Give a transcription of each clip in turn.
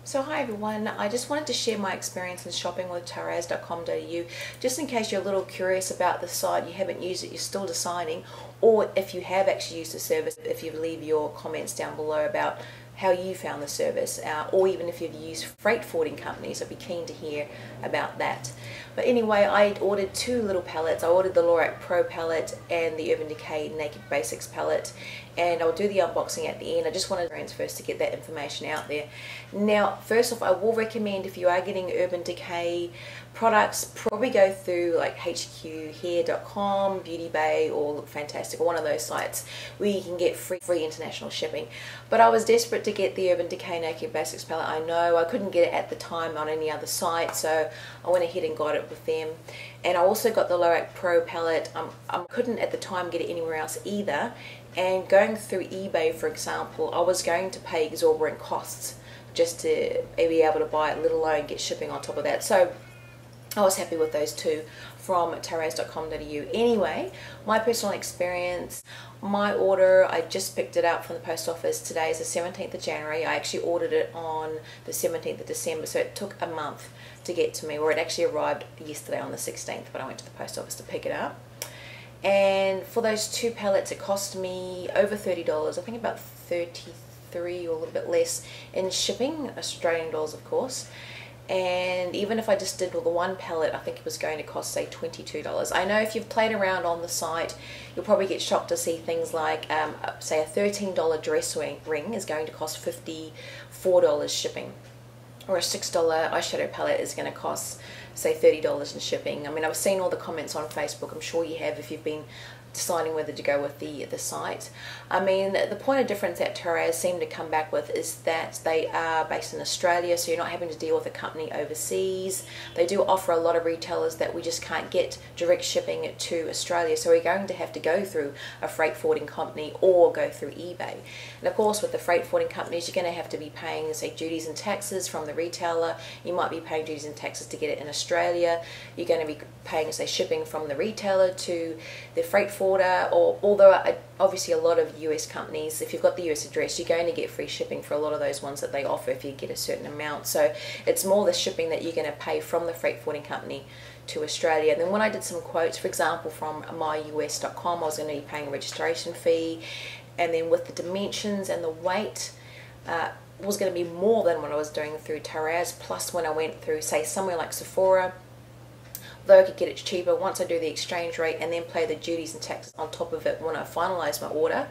So hi everyone, I just wanted to share my experience in shopping with Tarazz.com.au, just in case you're a little curious about the site, you haven't used it, you're still deciding, or if you have actually used the service, if you leave your comments down below about how you found the service, or even if you've used freight forwarding companies, I'd be keen to hear about that. But anyway, I ordered two little palettes. I ordered the Lorac Pro palette and the Urban Decay Naked Basics palette, and I'll do the unboxing at the end. I just wanted to first to get that information out there. Now, first off, I will recommend if you are getting Urban Decay products, probably go through like hqhair.com, BeautyBay, or Look Fantastic, or one of those sites where you can get free international shipping. But I was desperate to get the Urban Decay Naked Basics palette. I know I couldn't get it at the time on any other site, so I went ahead and got it with them. And I also got the Lorac Pro palette. I couldn't at the time get it anywhere else either, and going through eBay, for example, I was going to pay exorbitant costs just to be able to buy it, let alone get shipping on top of that. So I was happy with those two from Tarazz.com.au. Anyway, my personal experience, my order, I just picked it up from the post office. Today is the 17th of January. I actually ordered it on the 17th of December, so it took a month to get to me, or it actually arrived yesterday on the 16th, but I went to the post office to pick it up. And for those two palettes, it cost me over $30, I think about 33 or a little bit less in shipping, Australian dollars of course. And even if I just did the one palette, I think it was going to cost, say, $22. I know if you've played around on the site, you'll probably get shocked to see things like, say, a $13 dress ring is going to cost $54 shipping, or a $6 eyeshadow palette is going to cost, say, $30 in shipping. I mean, I've seen all the comments on Facebook. I'm sure you have if you've been deciding whether to go with the site. I mean, the point of difference that Tarazz seem to come back with is that they are based in Australia, so you're not having to deal with a company overseas. They do offer a lot of retailers that we just can't get direct shipping to Australia, so we're going to have to go through a freight forwarding company or go through eBay. And of course, with the freight forwarding companies, you're going to have to be paying, say, duties and taxes from the retailer. You might be paying duties and taxes to get it in Australia. You're going to be paying, say, shipping from the retailer to the freight forwarder. Or although obviously a lot of US companies, if you've got the US address, you're going to get free shipping for a lot of those ones that they offer if you get a certain amount. So it's more the shipping that you're going to pay from the freight forwarding company to Australia. And then when I did some quotes, for example, from myus.com, I was going to be paying a registration fee, and then with the dimensions and the weight, was going to be more than what I was doing through Tarazz. Plus, when I went through, say, somewhere like Sephora, though I could get it cheaper once I do the exchange rate and then pay the duties and taxes on top of it when I finalise my order,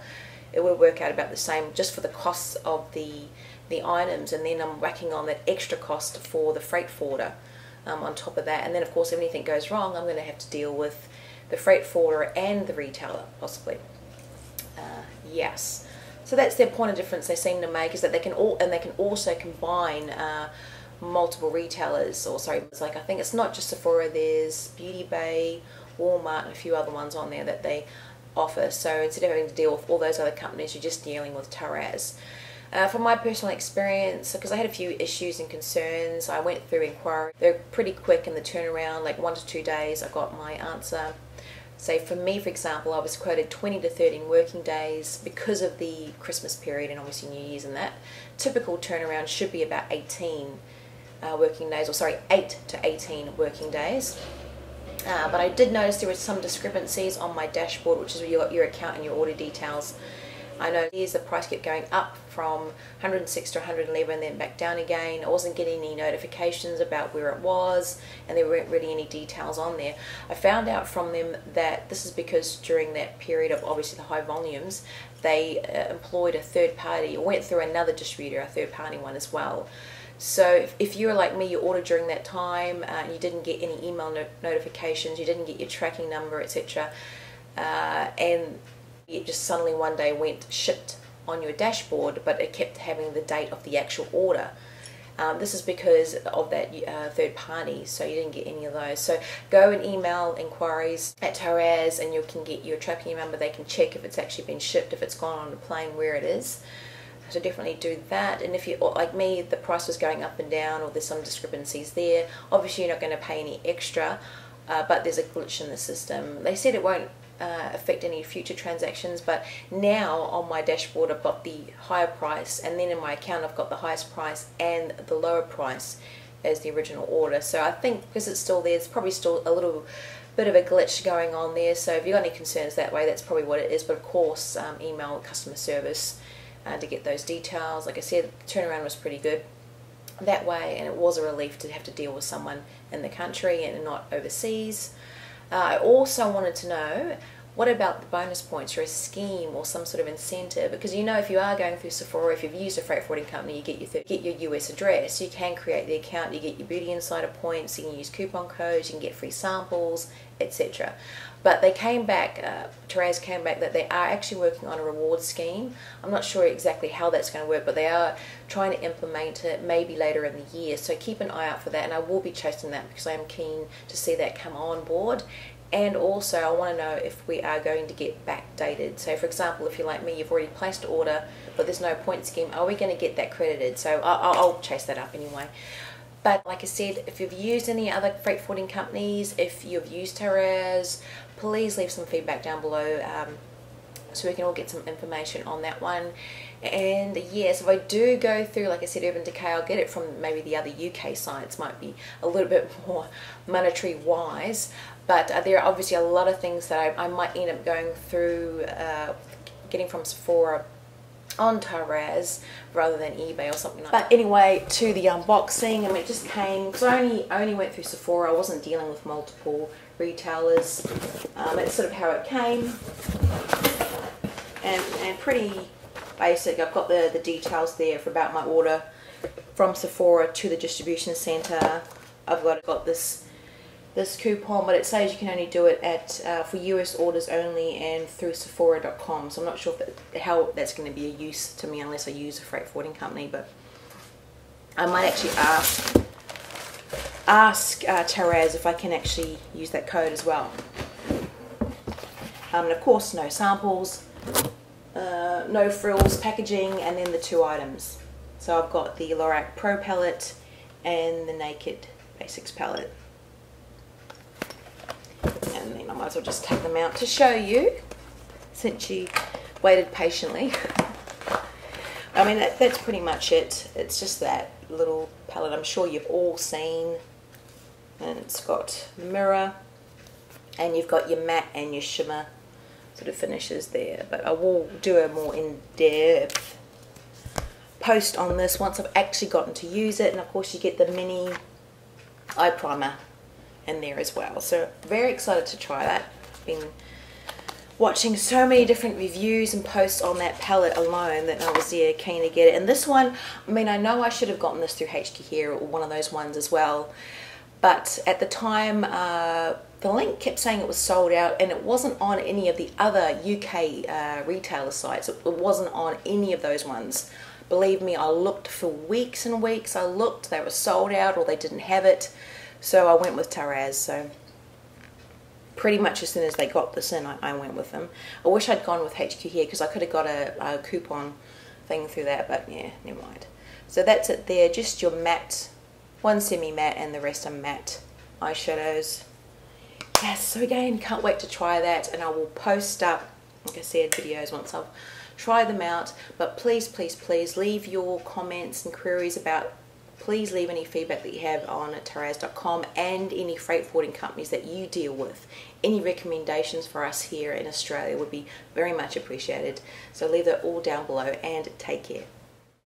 it would work out about the same just for the costs of the items, and then I'm whacking on that extra cost for the freight forwarder on top of that. And then of course if anything goes wrong, I'm going to have to deal with the freight forwarder and the retailer possibly. Yes, so that's their point of difference they seem to make, is that they can also combine multiple retailers, or sorry, it's like, I think it's not just Sephora, there's BeautyBay, Walmart, and a few other ones on there that they offer. So instead of having to deal with all those other companies, you're just dealing with Tarazz. From my personal experience, because I had a few issues and concerns, I went through inquiry. They're pretty quick in the turnaround, like 1 to 2 days I got my answer. Say for me, for example, I was quoted 20 to 13 working days because of the Christmas period and obviously New Year's and that. Typical turnaround should be about 18 working days, or sorry, 8 to 18 working days. But I did notice there were some discrepancies on my dashboard, which is where you got your account and your order details. I know the price kept going up from 106 to 111, then back down again. I wasn't getting any notifications about where it was, and there weren't really any details on there. I found out from them that this is because during that period of obviously the high volumes, they employed a third party, or went through another distributor, a third party one as well. So if you're like me, you ordered during that time, you didn't get any email notifications, you didn't get your tracking number, etc., and it just suddenly one day went shipped on your dashboard, but it kept having the date of the actual order. This is because of that third party, so you didn't get any of those. So go and email inquiries at Tarazz, and you can get your tracking number. They can check if it's actually been shipped, if it's gone on the plane, where it is. So definitely do that. And if you, like me, the price was going up and down, or there's some discrepancies there, obviously you're not going to pay any extra, but there's a glitch in the system. They said it won't affect any future transactions. But now on my dashboard I've got the higher price, and then in my account I've got the highest price and the lower price as the original order. So I think because it's still there, it's probably still a little bit of a glitch going on there. So if you've got any concerns that way, that's probably what it is. But of course, email customer service to get those details. Like I said, the turnaround was pretty good that way, and it was a relief to have to deal with someone in the country and not overseas. I also wanted to know, what about the bonus points or a scheme or some sort of incentive? Because you know, if you are going through Sephora, if you've used a freight forwarding company, you get your US address, you can create the account, you get your Beauty Insider points, you can use coupon codes, you can get free samples, etc. But they came back, Tarazz came back that they are actually working on a reward scheme. I'm not sure exactly how that's going to work, but they are trying to implement it maybe later in the year. So keep an eye out for that, and I will be chasing that because I am keen to see that come on board. And also I want to know if we are going to get backdated. So for example, if you're like me, you've already placed an order but there's no point scheme, are we going to get that credited? So I'll chase that up anyway. But like I said, if you've used any other freight forwarding companies, if you've used Tarazz, please leave some feedback down below so we can all get some information on that one. And yes, if I do go through, like I said, Urban Decay, I'll get it from maybe the other UK sites, might be a little bit more monetary wise. But there are obviously a lot of things that I might end up going through, getting from Sephora on Tarazz rather than eBay or something like that. But anyway, to the unboxing, I mean, it just came, because I only went through Sephora, I wasn't dealing with multiple retailers. It's sort of how it came, and pretty basic. I've got the details there for about my order from Sephora to the distribution centre. I've got this coupon, but it says you can only do it at for US orders only and through Sephora.com. So I'm not sure how that's going to be a use to me unless I use a freight forwarding company. But I might actually ask Tarazz if I can actually use that code as well. And of course, no samples, no frills, packaging, and then the 2 items. So I've got the Lorac Pro palette and the Naked Basics palette. And then I might as well just take them out to show you, since you waited patiently. I mean, that's pretty much it. It's just that little palette I'm sure you've all seen. And it's got the mirror, and you've got your matte and your shimmer sort of finishes there. But I will do a more in-depth post on this once I've actually gotten to use it. And of course you get the mini eye primer in there as well. So very excited to try that. Been watching so many different reviews and posts on that palette alone that I was keen to get it. And this one, I mean, I know I should have gotten this through HQ Hair or one of those ones as well, but at the time the link kept saying it was sold out, and it wasn't on any of the other UK retailer sites. It wasn't on any of those ones. Believe me, I looked for weeks and weeks. I looked, they were sold out or they didn't have it. So I went with Tarazz. So pretty much as soon as they got this in, I went with them. I wish I'd gone with HQ Hair because I could have got a coupon thing through that, but yeah, never mind. So that's it there, just your matte, one semi-matte and the rest are matte eyeshadows. Yes, so again, can't wait to try that, and I will post up, like I said, videos once I've tried them out. But please, please, please leave your comments and queries about, please leave any feedback that you have on Tarazz.com and any freight forwarding companies that you deal with. Any recommendations for us here in Australia would be very much appreciated. So leave that all down below, and take care.